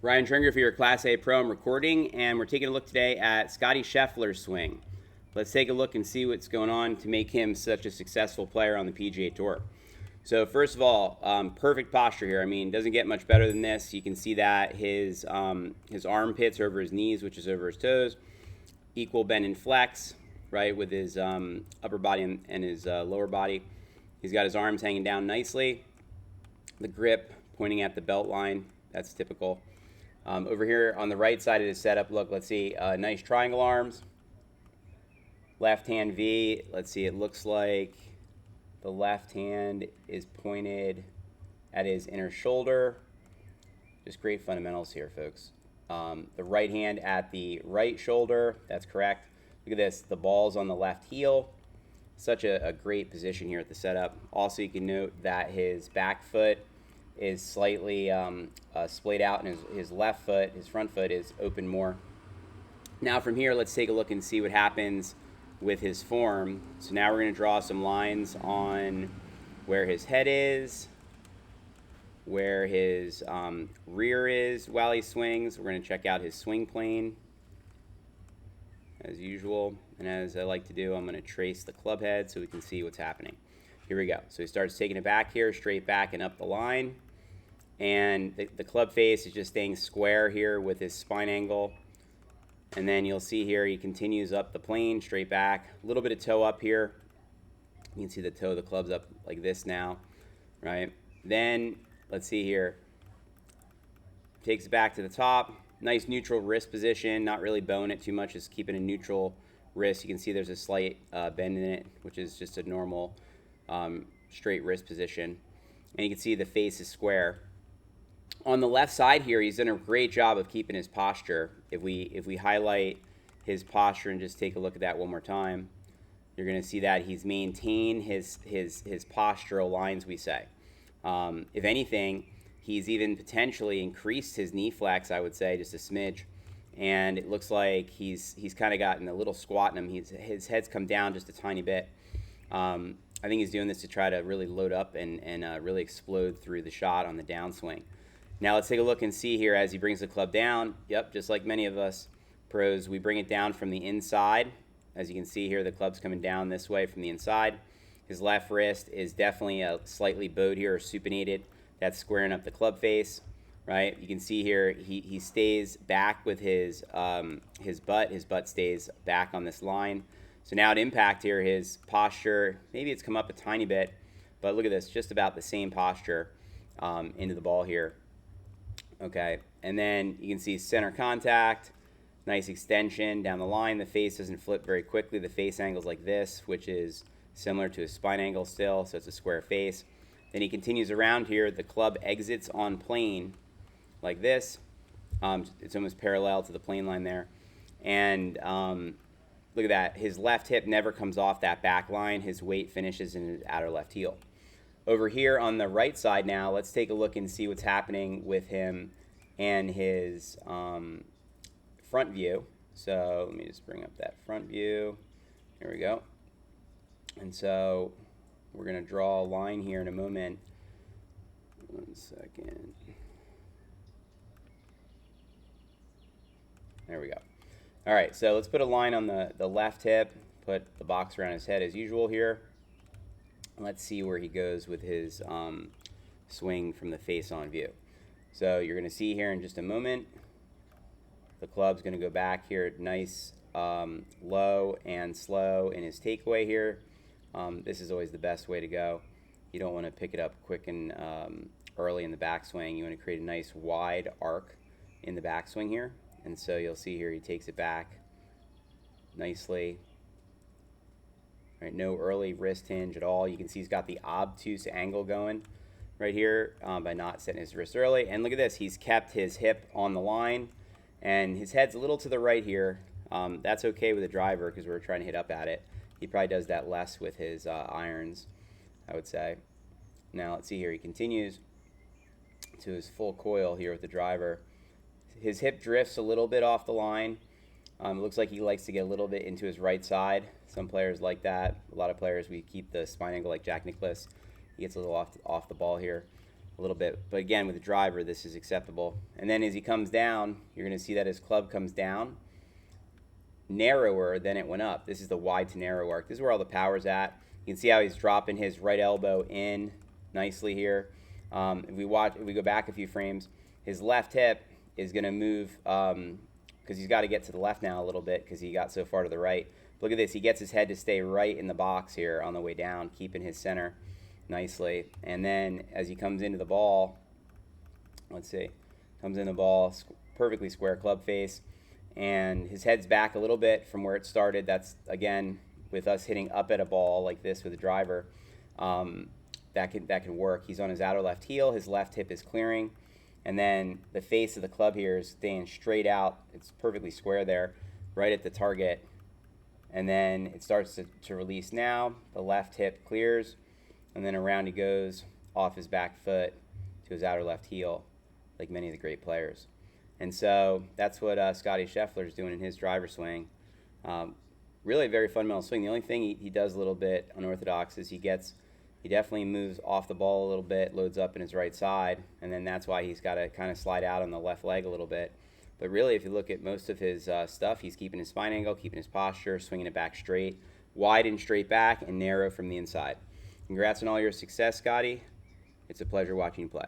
Ryan Trengrove here, Class A Pro. I'm recording, and we're taking a look today at Scottie Scheffler's swing. Let's take a look and see what's going on to make him such a successful player on the PGA Tour. So first of all, perfect posture here. I mean, doesn't get much better than this. You can see that his armpits are over his knees, which is over his toes. Equal bend and flex, right, with his upper body and his lower body. He's got his arms hanging down nicely. The grip pointing at the belt line. That's typical. Over here on the right side of his setup, look, let's see, nice triangle arms. Left hand V, let's see, it looks like the left hand is pointed at his inner shoulder. Just great fundamentals here, folks. The right hand at the right shoulder, that's correct. Look at this, the ball's on the left heel. Such a great position here at the setup. Also, you can note that his back foot is slightly splayed out, and his left foot, his front foot, is open more. Now from here, let's take a look and see what happens with his form. So now we're going to draw some lines on where his head is, where his rear is while he swings. We're going to check out his swing plane as usual, and as I like to do, I'm going to trace the club head so we can see what's happening. Here we go. So he starts taking it back here, straight back and up the line. And the club face is just staying square here with his spine angle. And then you'll see here he continues up the plane, straight back. A little bit of toe up here. You can see the toe of the club's up like this now, right? Then, let's see here. Takes it back to the top. Nice neutral wrist position, not really bowing it too much, just keeping a neutral wrist. You can see there's a slight bend in it, which is just a normal straight wrist position. And you can see the face is square. On the left side here, he's done a great job of keeping his posture. If we highlight his posture and just take a look at that one more time, you're going to see that he's maintained his postural lines, we say. If anything, he's even potentially increased his knee flex, I would say, just a smidge. And it looks like he's kind of gotten a little squat in him. His head's come down just a tiny bit. I think he's doing this to try to really load up and really explode through the shot on the downswing. Now let's take a look and see here as he brings the club down. Yep, just like many of us pros, we bring it down from the inside. As you can see here, the club's coming down this way from the inside. His left wrist is definitely slightly bowed here or supinated. That's squaring up the club face, right? You can see here he stays back with his butt. His butt stays back on this line. So now at impact here, his posture, maybe it's come up a tiny bit, but look at this, just about the same posture into the ball here. Okay, and then you can see center contact, nice extension down the line. The face doesn't flip very quickly. The face angle's like this, which is similar to his spine angle still, so it's a square face. Then he continues around here. The club exits on plane like this. It's almost parallel to the plane line there. And look at that. His left hip never comes off that back line. His weight finishes in his outer left heel. Over here on the right side now, let's take a look and see what's happening with him and his front view. So let me just bring up that front view. Here we go. And so we're going to draw a line here in a moment. 1 second. There we go. All right, so let's put a line on the left hip, put the box around his head as usual here. Let's see where he goes with his swing from the face-on view. So you're going to see here in just a moment, the club's going to go back here, nice low and slow in his takeaway here. This is always the best way to go. You don't want to pick it up quick and early in the backswing. You want to create a nice wide arc in the backswing here. And so you'll see here he takes it back nicely. Right, no early wrist hinge at all. You can see he's got the obtuse angle going right here by not setting his wrist early. And look at this. He's kept his hip on the line, and his head's a little to the right here. That's okay with a driver because we're trying to hit up at it. He probably does that less with his irons, I would say. Now let's see here. He continues to his full coil here with the driver. His hip drifts a little bit off the line. It looks like he likes to get a little bit into his right side. Some players like that. A lot of players, we keep the spine angle like Jack Nicklaus. He gets a little off the ball here. a little bit. But again, with the driver, this is acceptable. And then as he comes down, you're going to see that his club comes down narrower than it went up. This is the wide to narrow arc. This is where all the power's at. You can see how he's dropping his right elbow in nicely here. If we go back a few frames, his left hip is going to move because he's got to get to the left now a little bit because he got so far to the right. Look at this. He gets his head to stay right in the box here on the way down, keeping his center nicely. And then as he comes into the ball, let's see, comes in the ball, perfectly square club face, and his head's back a little bit from where it started. That's, again, with us hitting up at a ball like this with a driver, that can work. He's on his outer left heel. His left hip is clearing. And then the face of the club here is staying straight out. It's perfectly square there, right at the target. And then it starts to release now. The left hip clears, and then around he goes off his back foot to his outer left heel, like many of the great players. And so that's what Scottie Scheffler is doing in his driver swing. Really a very fundamental swing. The only thing he does a little bit unorthodox is he definitely moves off the ball a little bit, loads up in his right side, and then that's why he's got to kind of slide out on the left leg a little bit. But really, if you look at most of his stuff, he's keeping his spine angle, keeping his posture, swinging it back straight, wide and straight back, and narrow from the inside. Congrats on all your success, Scottie. It's a pleasure watching you play.